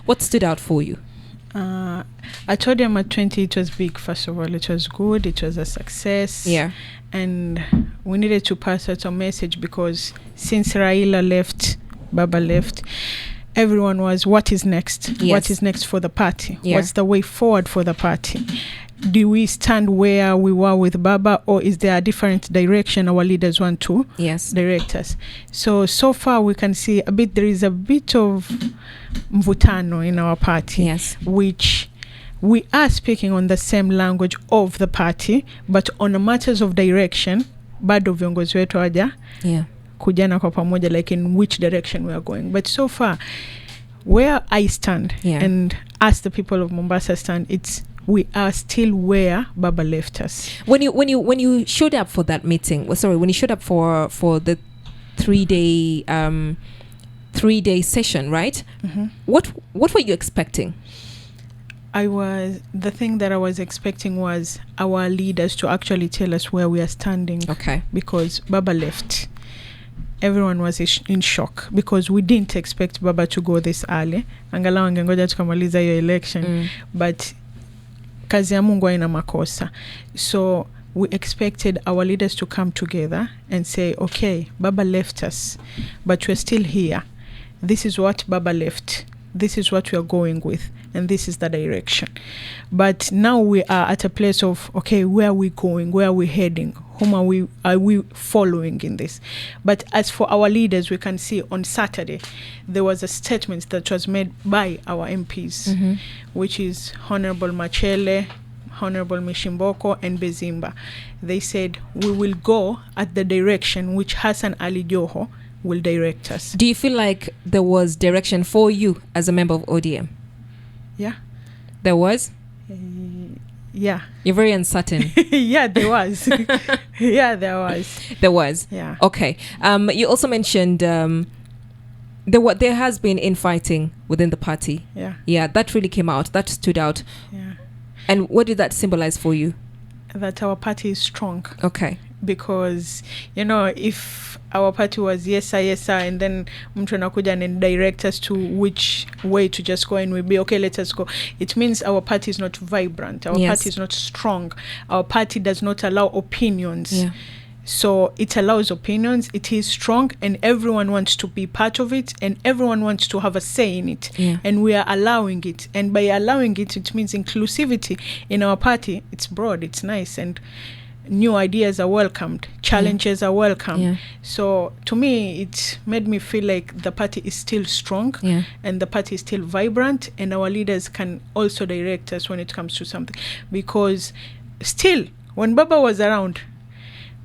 What stood out for you? I told him at 20 it was big. First of all, it was good, it was a success. Yeah. And we needed to pass out a message, because since Raila left, Baba left, everyone was, what is next? Yes. What is next for the party? Yeah. What's the way forward for the party? Do we stand where we were with Baba, or is there a different direction our leaders want to direct us? So far we can see there is a bit of mvutano in our party, which we are speaking on the same language of the party, but on the matters of direction, bado viongozi wetu hawaja kujana kwa pamoja, like in which direction we are going. But so far, where I stand and as the people of Mombasa stand, we are still where Baba left us. When you showed up for that meeting, when you showed up for the 3-day session, right? Mm-hmm. What were you expecting? The thing that I was expecting was our leaders to actually tell us where we are standing. Okay. Because Baba left. Everyone was in shock, because we didn't expect Baba to go this early. Angalau angengoja tukamaliza hiyo election. But kazi ya Mungu haina makosa. So we expected our leaders to come together and say, okay, Baba left us, but we're still here. This is what Baba left. This is what we are going with, and this is the direction. But now we are at a place of, okay, where are we going? Where are we heading? Whom are we following in this? But as for our leaders, we can see on Saturday, there was a statement that was made by our MPs, which is Honorable Machele, Honorable Mishimboko, and Bezimba. They said, we will go at the direction which Hassan Ali Joho will direct us. Do you feel like there was direction for you as a member of ODM? Yeah. There was? Yeah. You're very uncertain. Yeah, there was. Yeah, there was. There was? Yeah. Okay. You also mentioned there has been infighting within the party. Yeah. Yeah, that really came out. That stood out. Yeah. And what did that symbolize for you? That our party is strong. Okay. Because, if our party was yes sir, and then mtu anakuja and direct us to which way to just go, and we'll be okay, let us go, it means our party is not vibrant, our party is not strong, our party does not allow opinions. Yeah. So it allows opinions, it is strong, and everyone wants to be part of it, and everyone wants to have a say in it. Yeah. And we are allowing it, and by allowing it, it means inclusivity in our party. It's broad, it's nice, and new ideas are welcomed, challenges are welcome. So to me, it made me feel like the party is still strong, and the party is still vibrant, and our leaders can also direct us when it comes to something. Because still, when Baba was around,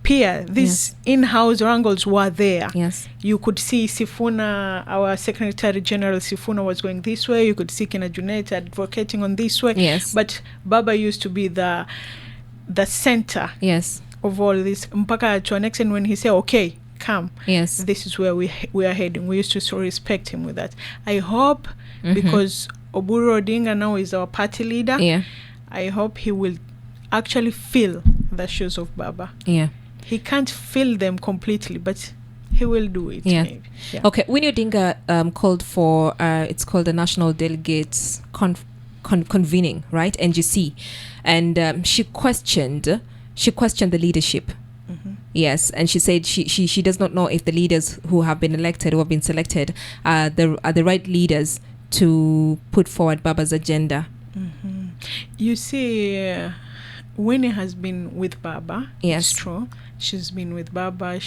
these in-house wrangles were there. Yes. You could see Sifuna, our Secretary General Sifuna, was going this way. You could see Kina Junet advocating on this way. Yes. But Baba used to be the center of all this. Mpaka to an extent when he said, okay, come. Yes. This is where we are heading. We used to so respect him with that. I hope, because Oburu Odinga now is our party leader, I hope he will actually fill the shoes of Baba. Yeah. He can't fill them completely, but he will do it. Maybe. Yeah. Okay. Winnie Odinga called for, it's called the National Delegates Convening, right? NGC. And she questioned the leadership. Yes, and she said she does not know if the leaders who have been elected or have been selected are the right leaders to put forward Baba's agenda. You see, Winnie has been with Baba. Yes, it's true. She's been with Baba.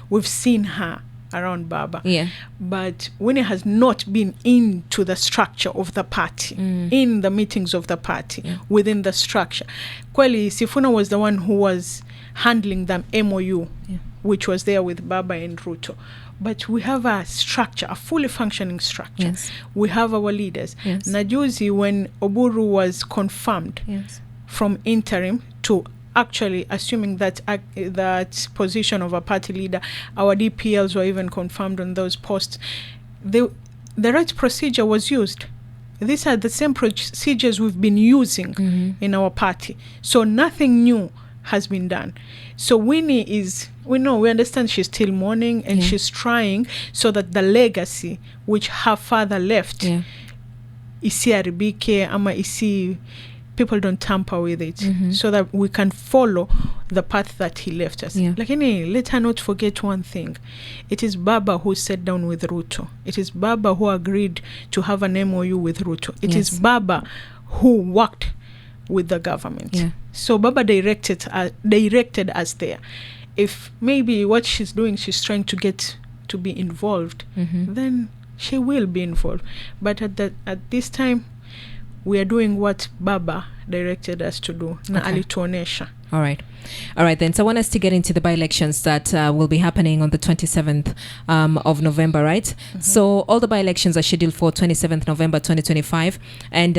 We've seen her around Baba. Yeah. But Winnie has not been into the structure of the party, in the meetings of the party, within the structure. Kweli, Sifuna was the one who was handling the MOU, which was there with Baba and Ruto. But we have a structure, a fully functioning structure. Yes. We have our leaders. Yes. Najuzi, when Oburu was confirmed from interim to actually assuming that that position of a party leader, our DPLs were even confirmed on those posts. The right procedure was used. These are the same procedures we've been using in our party. So nothing new has been done. So Winnie we understand she's still mourning, and she's trying so that the legacy which her father left, isiharibike ama people don't tamper with it, so that we can follow the path that he left us. Lakini let her not forget one thing. It is Baba who sat down with Ruto. It is Baba who agreed to have an MOU with Ruto. It is Baba who worked with the government. So Baba directed us there. If maybe what she's doing, she's trying to get to be involved, then she will be involved. But at this time, we are doing what Baba directed us to do. Na alituonesha. All right then. So I want us to get into the by-elections that will be happening on the 27th of November, right? So all the by-elections are scheduled for 27th November 2025. And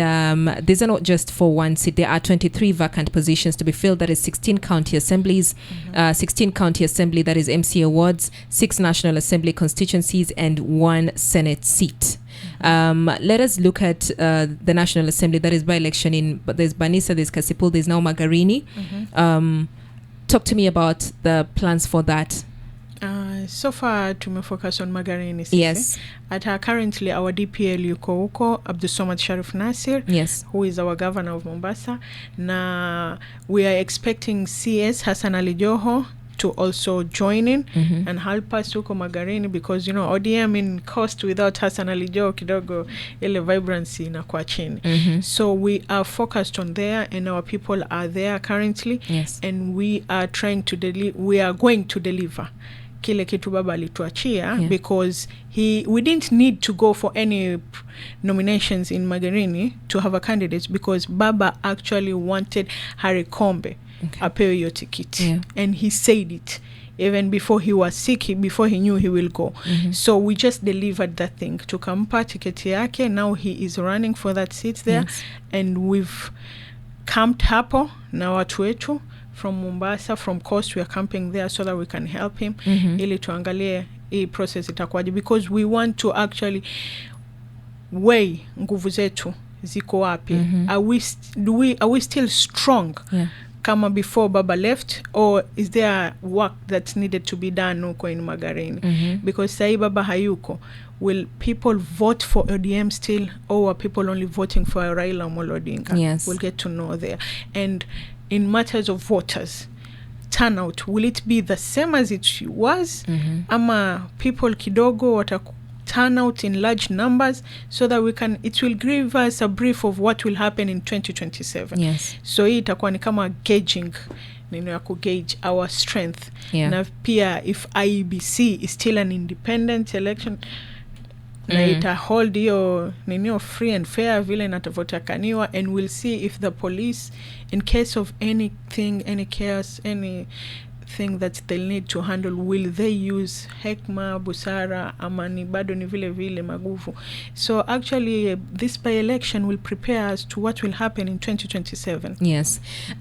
these are not just for one seat. There are 23 vacant positions to be filled. That is 16 county assemblies, 16 county assembly, that is MCA wards, 6 National Assembly constituencies, and 1 Senate seat. Let us look at the National Assembly. That is by-election there's Banisa, there's Kasipul, there's now Magarini. Talk to me about the plans for that. So far tumefocus on Magarini. Yes. Currently our DPL yuko huko, Abdulsomad Sharif Nasir, who is our governor of Mombasa. Na we are expecting CS Hassan Ali Joho to also join in and help us huko Magarini, because ODM in cost without Hassan Ali Joho kidogo ile vibrancy inakuwa chini. So we are focused on there, and our people are there currently, and we are trying to we are going to deliver kile kitu Baba alituachia, because we didn't need to go for any nominations in Magarini to have a candidate, because Baba actually wanted Harry Kombe apewe hiyo tikiti, and he said it even before he was sick, before he knew he will go. So we just delivered that thing, tukampa tiketi yake. Now he is running for that seat there, and we've camped hapo na watu wetu from Mombasa, from Coast. We are camping there so that we can help him ili tuangalie hii process itakuwaje, because we want to actually weigh nguvu zetu ziko wapi. Are we still strong kama before Baba left, or is there work that needed to be done huko in Magarini? Because sai Baba hayuko, will people vote for ODM still, or are people only voting for Raila Amolo Odinga? We'll get to know there. And in matters of voters turnout, will it be the same as it was, ama people kidogo turn out in large numbers, so that it will give us a brief of what will happen in 2027. So hii itakuwa ni kama gauging, ya gauge our strength. Na pia if IEBC is still an independent election, na ita hold hiyo free and fair vile inatavotakaniwa, and we'll see if the police, in case of anything, any chaos, anything that they'll need to handle, will they use hekma, busara, ama ni bado ni vile vile maguvu. So actually this by-election will prepare us to what will happen in 2027.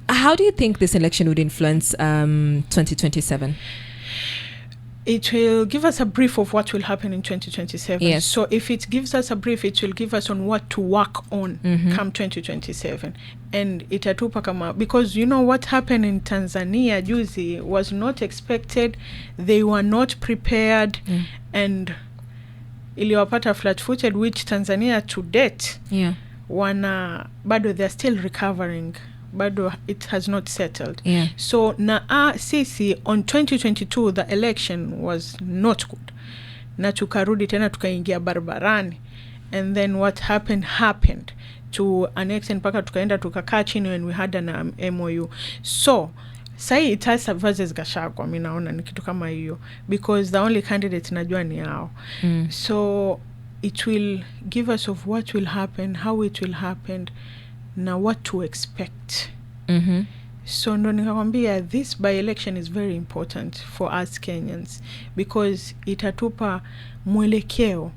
How do you think this election would influence 2027? It will give us a brief of what will happen in 2027. So if it gives us a brief, it will give us on what to work on come 2027. And itatupa kama, because what happened in Tanzania juzi was not expected. They were not prepared, and iliwapata flat-footed, which Tanzania to date bado they're still recovering. Bado it has not settled. So sisi on 2022 the election was not good, na tukarudi tena tukaingia barabarani, and then what happened to an extent mpaka tukaenda tukakaa chini when we had an MOU. So sai itasa versus Gachagua, mimi naona ni kitu kama hiyo, because the only candidate najua ni hao. So it will give us of what will happen, how it will happen, na what to expect. So ndo nikakwambia this by-election is very important for us Kenyans, because itatupa mwelekeo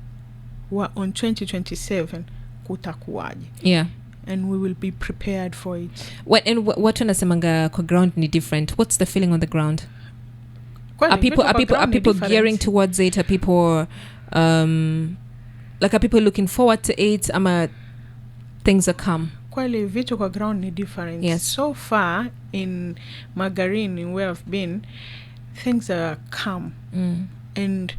wa on 2027 kutakuwaje. And we will be prepared for it. What wanasemanga kwa ground ni different? What's the feeling on the ground? Are people gearing towards it? Are people are people looking forward to it? Ama things are calm? kweli vitu kwa ground ni different. Yes. So far in Magarini where I've been, things are calm. And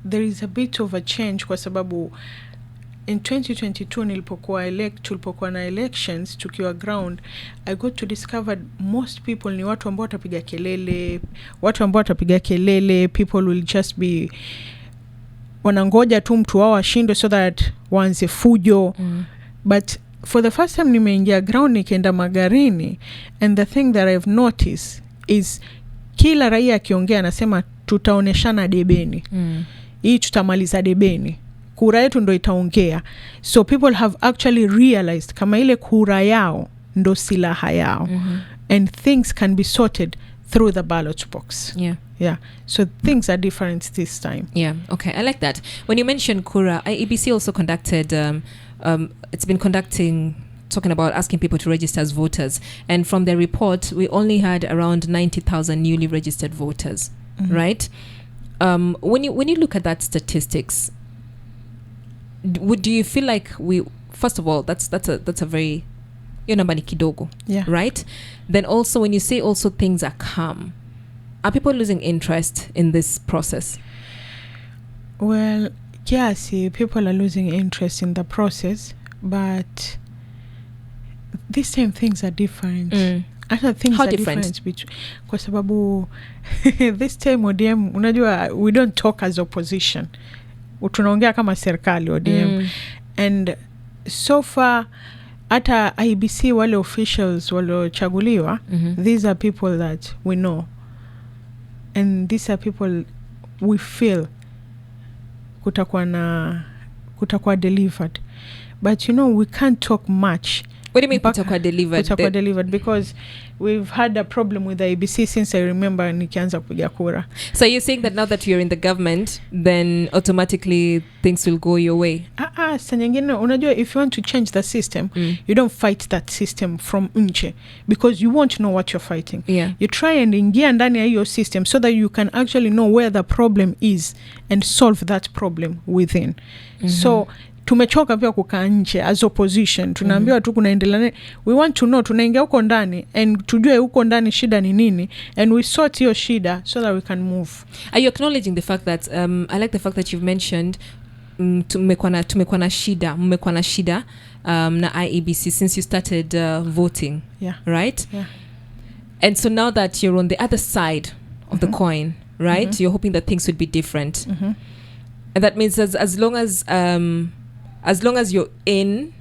there is a bit of a change kwa sababu in 2022 tulipokuwa na elections tukiwa ground, I got to discover most people ni watu ambao watapiga kelele, people will just be wanangoja tu mtu wao ashindwe so that waanze fujo. But for the first time nimeingia ground nikaenda Magarini, and the thing that I've noticed is kila raia akiongea anasema tutaoneshana debeni. Hii tutamaliza debeni. Kura yetu ndo itaongea. So people have actually realized kama ile kura yao ndo silaha yao. And things can be sorted through the ballot box. Yeah. So things are different this time. Yeah. Okay. I like that. When you mentioned kura, IEBC also conducted, it's been talking about asking people to register as voters. And from the report, we only had around 90,000 newly registered voters, right? When you look at that statistics, do you feel like first of all, that's a very, your number ni kidogo, right? Then also when you say also things are calm, are people losing interest in this process? Well, yes, people are losing interest in the process, but this time things are different. Other things How are different? Kwa sababu this time ODM, unajua, we don't talk as opposition. Tunaongea kama serikali ODM. And so far hata IBC wale officials waliochaguliwa, these are people that we know, and these are people we feel kutakuwa delivered. But we can't talk much. What do you mean kutakuwa delivered? Kutakuwa delivered because we've had a problem with the IBC since I remember nikianza kupiga kura. So you're saying that now that you're in the government, then automatically things will go your way? Sa nyingine unajua, if you want to change the system, you don't fight that system from nje because you won't know what you're fighting. You try and ingia ndani ya hiyo system so that you can actually know where the problem is and solve that problem within. So tumechoka pia kukaa nje as opposition. Tunaambiwa tu kunaendelea. We want to know, tunaingia huko ndani and tujue huko ndani shida ni nini, and we sort hiyo shida so that we can move. Are you acknowledging the fact that I like the fact that you've mentioned tumekuwa na shida na IEBC since you started voting, right? And so now that you're on the other side of the coin, right? You're hoping that things would be different. And that means as long as you're in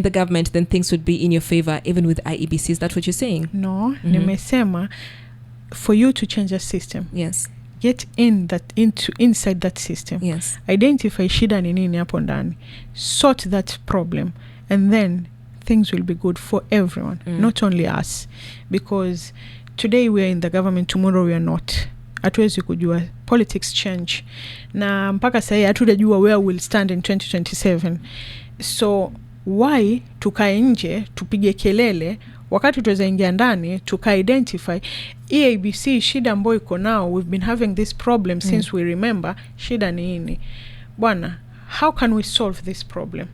the government, then things would be in your favor, even with IEBC. Is that what you're saying? No, nimesema for you to change a system. Yes. Get inside that system. Yes. Identify shida ni nini hapo ndani. Sort that problem, and then things will be good for everyone, not only us. Because today we are in the government, tomorrow we are not. Hatuwezi kujua, politics change, na mpaka sasa hatujajua where we'll stand in 2027. So why tukae nje tupige kelele wakati tuweza ingia ndani tuka identify EABC shida ambayo iko nao? We've been having this problem since we remember. Shida ni nini bwana? How can we solve this problem?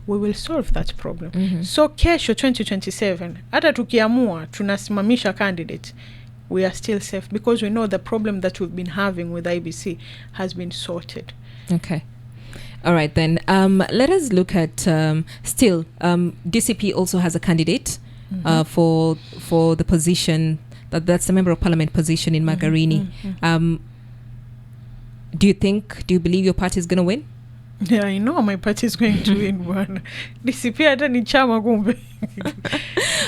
We will solve that problem. So kesho 2027 hata tukiamua tunasimamisha candidate, we are still safe because we know the problem that we've been having with IBC has been sorted. Okay. All right then. Let us look at still DCP also has a candidate for the position that's the member of parliament position in Magarini. Do you believe your party is going to win? Yeah, I know my party is going to win, bwana. DCP hata ni chama kumbe.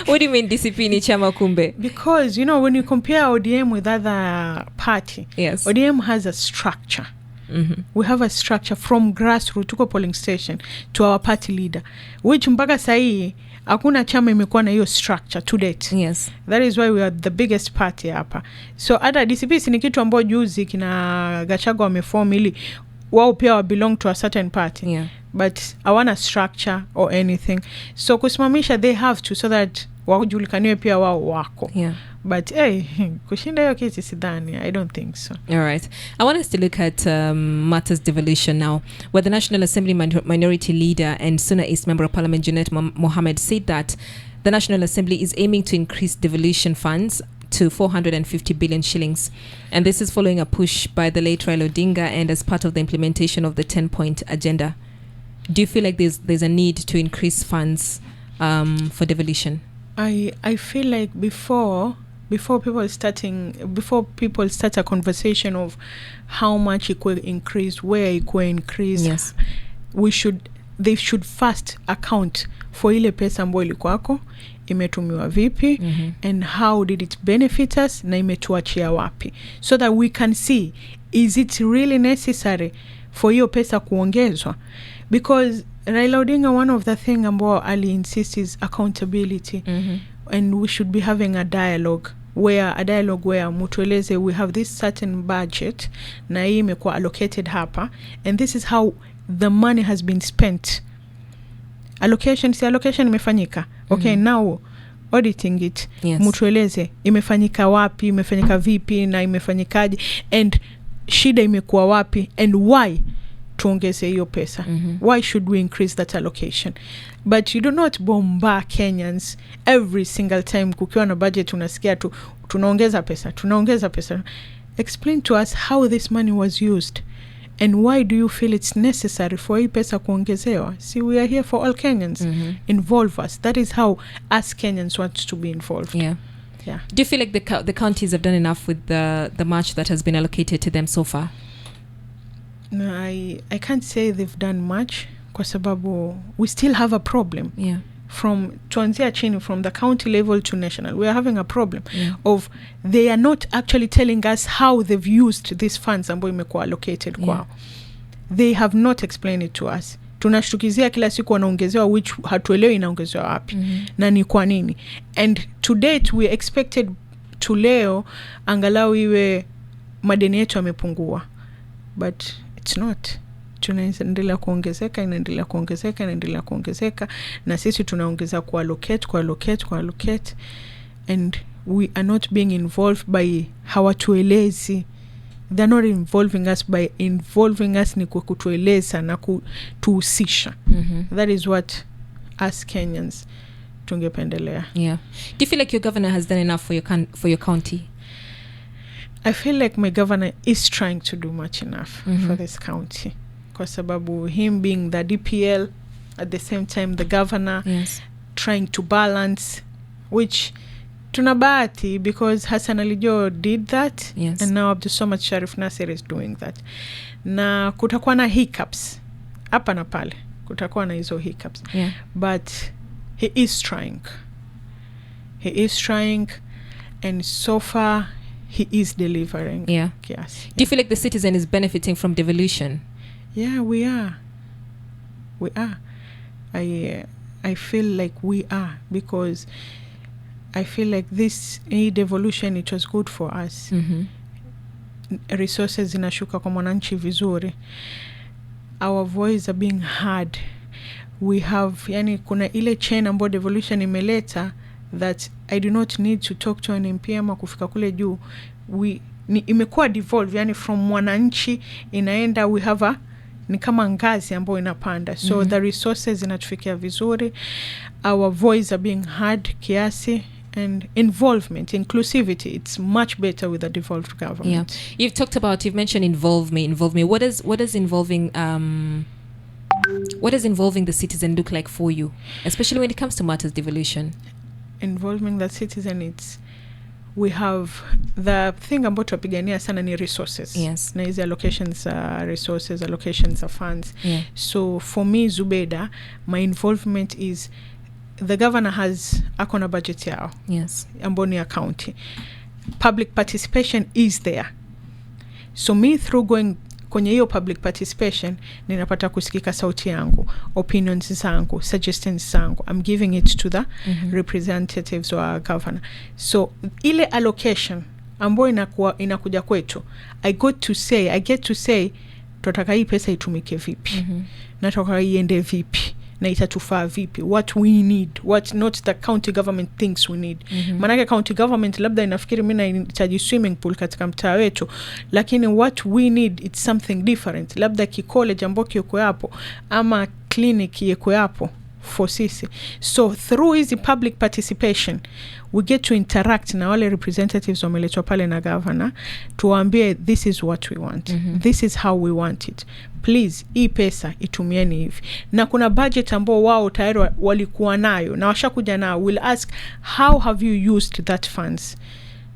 What do you mean DCP ni chama kumbe? Because when you compare ODM with other party, yes, ODM has a structure. We have a structure from grassroots to polling station to our party leader, which mpaka sahi hakuna chama imekuwa na hiyo structure to date. Yes. That is why we are the biggest party hapa. So hata DCP ni kitu ambacho juzi kina Gachagua wameform ili wao pia belong to a certain party. But hawana structure or anything. So kusimamisha, they have to, so that wajulikaniwe pia wao wako. Yeah. But kushinda hiyo kesi sidhani, I don't think so. All right. I want us to look at matters devolution now, where the National Assembly Minority Leader and Suna East Member of Parliament Junet Mohammed said that the National Assembly is aiming to increase devolution funds to 450 billion shillings. And this is following a push by the late Raila Odinga and as part of the implementation of the 10-point agenda. Do you feel like there's a need to increase funds for devolution? I feel like before people start a conversation of how much it will increase, where it will increase, yes, they should first account for ile pesa ambayo ilikuwako, imetumiwa vipi, and how did it benefit us, na imetuachia wapi, so that we can see, is it really necessary for hiyo pesa kuongezwa? Because Raila Odinga, one of the thing ambao ali insist is accountability, and we should be having a dialogue where mutueleze we have this certain budget na hii imekuwa allocated hapa, and this is how the money has been spent. Allocation imefanyika, okay, now auditing it, yes, mutueleze imefanyika wapi, imefanyika vipi, na imefanyikaje, and shida imekuwa wapi, and why tuongeze hiyo pesa. Why should we increase that allocation? But you do not bombard Kenyans every single time kukiwa na budget unasikia tu tunaongeza pesa. Explain to us how this money was used, and why do you feel it's necessary for hii pesa kuongezewa? See, we are here for all Kenyans. Involve us. That is how us Kenyans want to be involved. Yeah. Do you feel like the counties have done enough with the much that has been allocated to them so far? No, I can't say they've done much, kwa sababu we still have a problem. Yeah. From tuanzia chini, from the county level to national, we are having a problem of they are not actually telling us how they've used these funds ambayo imekuwa allocated kwao. They have not explained it to us. Tunashtukizia kila siku wanaongezewa which hatuelewi inaongezewa wapi na ni kwa nini. And to date we expected to leo angalau iwe madeni yetu yamepungua, but it's not. Tunaendelea kuongezeka na sisi tunaongeza kuallocate, and we are not being involved by hawatuelezi. They're not involving us by involving us ni kutueleza na kutuhusisha. That is what us Kenyans tungependelea. Yeah. Do you feel like your governor has done enough for your county? I feel like my governor is trying to do much enough for this county. Kwa sababu him being the DPL, at the same time the governor, yes, trying to balance, which tunabahati because Hassan Alijo did that, yes, and now Abdulsomad Sharif Nasir is doing that. Na kutakuwa na hiccups hapa na pale, kutakuwa na hizo hiccups, but he is trying, and so far he is delivering. Yeah. Yes. Do you feel like the citizen is benefiting from devolution? Yeah, we are. I feel like we are, because I feel like this devolution, it was good for us. Resources zinashuka kwa mwananchi vizuri. Our voice are being heard. We have, yani kuna ile chain ambayo devolution imeleta, that I do not need to talk to an MP ama kufika kule juu. Imekuwa devolve, yani from mwananchi inaenda, we have ni kama ngazi ambayo inapanda. So the resources zinatufikia vizuri. Our voice are being heard kiasi, and involvement, inclusivity, it's much better with a devolved government. Yeah. You've mentioned involve me. What does involving the citizen look like for you, especially when it comes to matters devolution? Involving the citizen, we have the thing about tupigania sana ni resources. Yes. Na hizi allocations resources, allocations of funds. Yeah. So for me, Zubeda, my involvement is the governor has akona budget yao. Yes. Amboni ya county. Public participation is there. So me through going kwenye hiyo public participation, ninapata kusikika sauti yangu, opinions zangu, suggestions zangu. I'm giving it to the representatives wa governor. So ile allocation ambayo inakuja kwetu, I get to say tunataka hii pesa itumike vipi, nataka iende vipi, na itatufaa vipi, what we need, what not the county government thinks we need. Manake county government labda inafikiri mimi nahitaji swimming pool katika mtaa wetu, lakini what we need it's something different. Labda college ambapo kiko hapo ama clinic yeko hapo for sisi. So through easy public participation we get to interact na wale representatives wameletwa pale na governor, tuambie this is what we want, this is how we want it, please hii pesa itumieni hivi. Na kuna budget ambao wao tayari walikuwa nayo na washakuja nao, will ask how have you used that funds,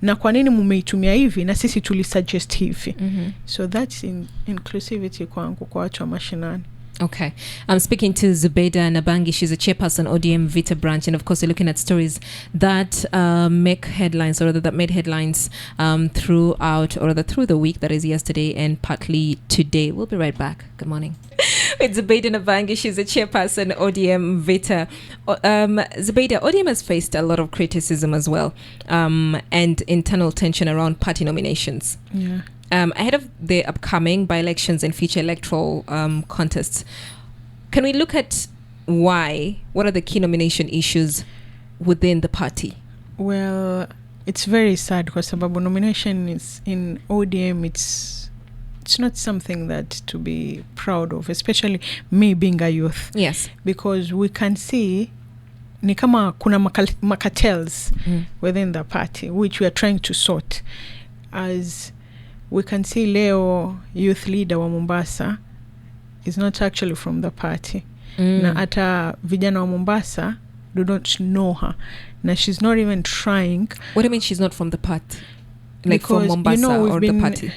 na kwa nini mumeitumia hivi na sisi tulisuggest hivi. So that's inclusivity kwangu kwa watu wa mashinani. Okay. I'm speaking to Zubeda Nabangi. She's a chairperson, ODM Mvita branch. And of course, we're looking at stories that make headlines, or rather that made headlines throughout, or rather through the week, that is yesterday and partly today. We'll be right back. Good morning. It's Zubeda Nabangi. She's a chairperson, ODM Mvita. Zubeda, ODM has faced a lot of criticism as well, and internal tension around party nominations. Yeah. Ahead of the upcoming by-elections and future electoral contests, can we look at what are the key nomination issues within the party? Well, it's very sad because sababu nomination is in ODM, it's not something that to be proud of, especially me being a youth. Yes. Because we can see ni kama kuna cartels within the party, which we are trying to sort. As we can see, leo youth leader wa Mombasa is not actually from the party. Na ata vijana wa Mombasa do not know her. Na she's not even trying. What do you mean she's not from the party? Like because, from Mombasa or the party?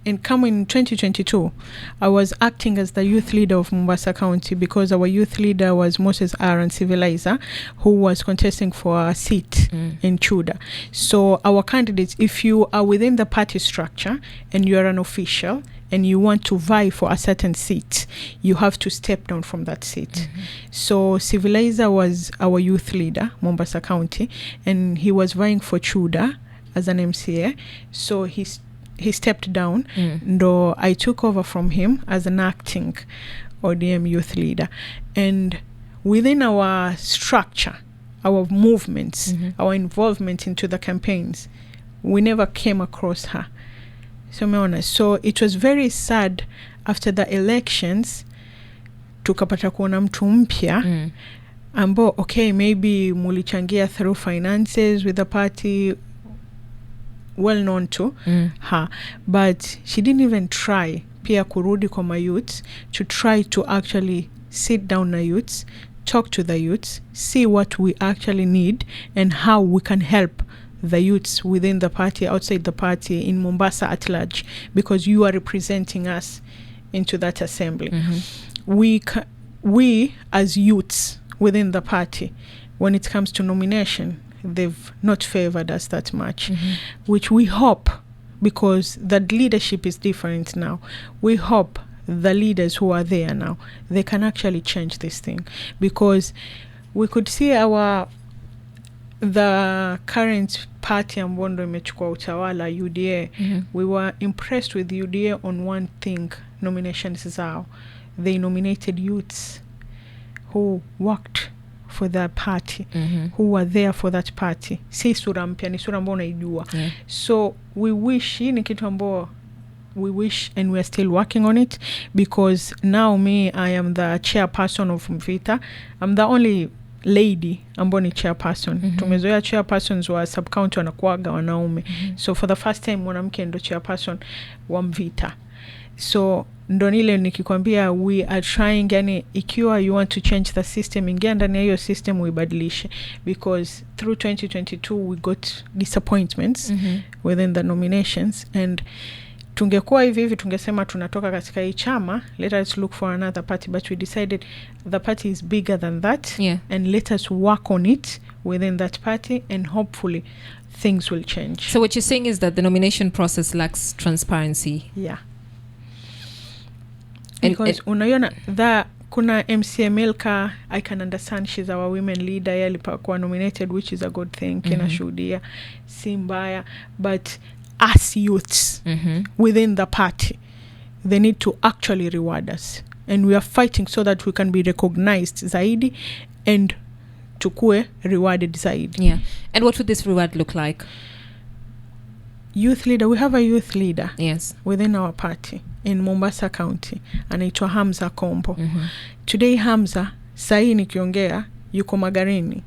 In 2022, I was acting as the youth leader of Mombasa County because our youth leader was Moses Aaron Civilizer, who was contesting for a seat in Chuda. So our candidates, if you are within the party structure and you are an official and you want to vie for a certain seat, you have to step down from that seat. So Civilizer was our youth leader, Mombasa County, and he was vying for Chuda as an MCA. So he stepped down, though I took over from him as an acting ODM youth leader. And within our structure, our movements, our involvement into the campaigns, we never came across her. So it was very sad after the elections tukapata kuona mtu mpya ambo, okay, maybe mulichangia through finances with the party, well known to her, but she didn't even try pia kurudi kwa mayouths to try to actually sit down na youths, talk to the youths, see what we actually need and how we can help the youths within the party, outside the party, in Mombasa at large, because you are representing us into that assembly. We as youths within the party, when it comes to nomination, they've not favored us that much, which we hope, because the leadership is different now, we hope the leaders who are there now, they can actually change this thing. Because we could see the current party ambondo imechukua utawala, UDA, we were impressed with UDA on one thing, nominations zao. They nominated youths who worked for their party, who were there for that party. Si sura mpya, ni sura ambao unaijua. So we wish, ni kitu ambao we wish, and we are still working on it, because now I am the chairperson of Mvita. I'm the only lady ambao ni chairperson. Tumezoea chairpersons wa sub-county wanakuaga wanaume. So for the first time mwanamke ndo chairperson wa Mvita. So ndo nile nikikwambia we are trying, yani ikiwa you want to change the system, ingia ndani ya hiyo system uibadilishe, because through 2022 we got disappointments within the nominations, and tungekuwa hivi tungesema tunatoka katika hii chama, let us look for another party, but we decided the party is bigger than that, and let us work on it within that party, and hopefully things will change. So what you're saying is that the nomination process lacks transparency. Yeah. Because unaiona kuna MCA Milka, I can understand, she's our women leader, yalipakuwa nominated, which is a good thing, kinashuhudia si mbaya, but as youths within the party, they need to actually reward us. and we are fighting so that we can be recognized zaidi and tukue rewarded zaidi. Yeah. And what would this reward look like? Youth leader, we have a youth leader, yes, within our party in Mombasa County, anaitwa Hamza Kombo. Today Hamza sahi nikiongea yuko Magarini.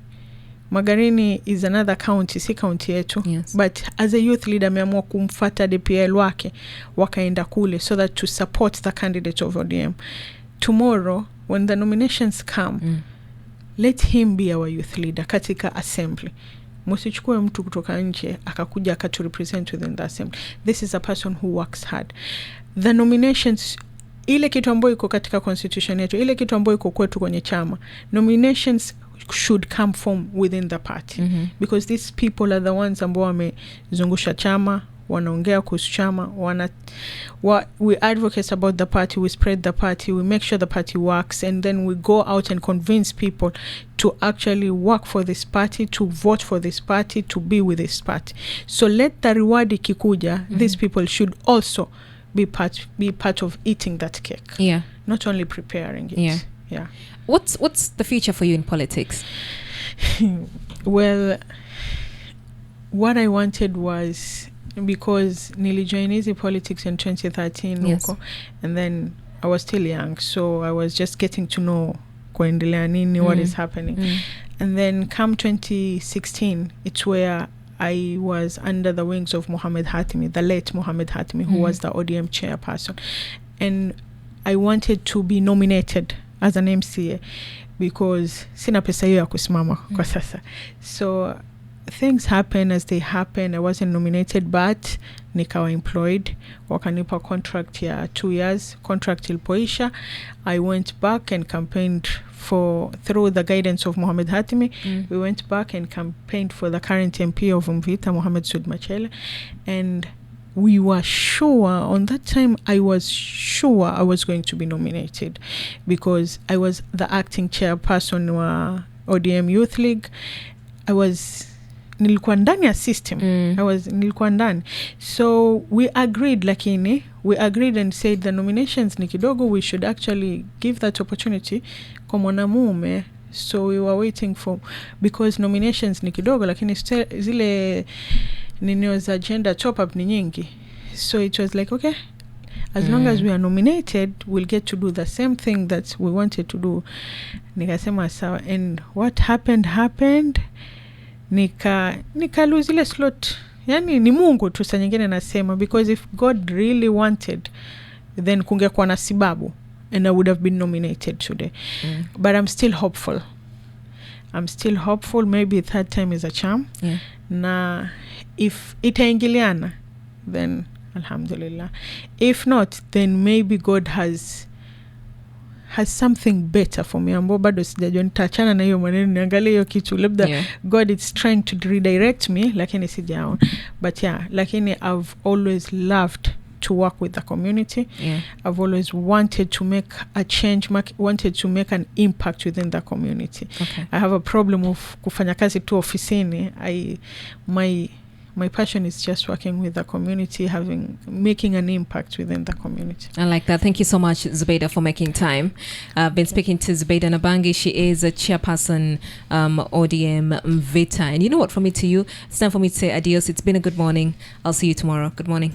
Magarini is another county, si county yetu. Yes. But as a youth leader ameamua kumfuata DPL wake wakaenda kule so that to support the candidate of ODM. Tomorrow when the nominations come, let him be our youth leader katika assembly. Msichukue mtu kutoka nje akakuja akatu represent within the assembly. This is a person who works hard. The nominations, ile kitu ambayo iko katika constitution yetu, ile kitu ambayo iko kwetu kwenye chama, nominations should come from within the party. Because these people are the ones ambao wamezungusha chama, wanaongea kuhusu chama, we advocate about the party, we spread the party, we make sure the party works, and then we go out and convince people to actually work for this party, to vote for this party, to be with this party. So let the reward ikikuja, these people should also be part of eating that cake. Yeah. Not only preparing it. Yeah. Yeah. What's the future for you in politics? Well, what I wanted was, because nilijoin easy politics in 2013, yes, and then I was still young, so I was just getting to know kuendelea nini, what is happening. And then come 2016, it's where I was under the wings of Mohamed Hatimi, the late Mohamed Hatimi, who was the ODM chairperson. And I wanted to be nominated as an MCA because sina pesa hiyo ya kusimama kwa sasa. So things happen as they happen. I wasn't nominated, but nikawa employed. Wakanipa contract ya 2 years. Contract ilipoisha, I went back and campaigned through the guidance of Mohamed Hatimi. We went back and campaigned for the current MP of Mvita, Mohamed Sud Machele. And we were sure, on that time, I was sure I was going to be nominated because I was the acting chairperson wa ODM Youth League. Nilikuwa ndani ya system. Nilikuwa ndani. So we agreed and said the nominations ni kidogo, we should actually give that opportunity kwa mwanamume. So we were waiting because nominations ni kidogo, lakini zile ninio za agenda top up ni nyingi. So it was like, okay, as long as we are nominated, we'll get to do the same thing that we wanted to do. Nikasema sawa. And what happened, nika lose ile slot. Yani ni Mungu tu saa nyingine nasema, because if God really wanted, then kungekuwa na sababu and I would have been nominated today. But I'm still hopeful. Maybe third time is a charm. Yeah. Na if itaingiliana, then alhamdulillah. If not, then maybe God has something better for me. Ambo bado sijajua nitachana na hiyo maneno, niangalie hiyo kitu labda God is trying to redirect me, lakini sijaona. But yeah, lakini I've always loved to work with the community. I've always wanted to make a change, wanted to make an impact within the community. Okay. I have a problem of kufanya kazi tu ofisini. My passion is just working with the community, making an impact within the community. I like that. Thank you so much, Zubeda, for making time. I've been speaking to Zubeda Nabangi. She is a chairperson, ODM Mvita. And you know what, from me to you, it's time for me to say adios. It's been a good morning. I'll see you tomorrow. Good morning.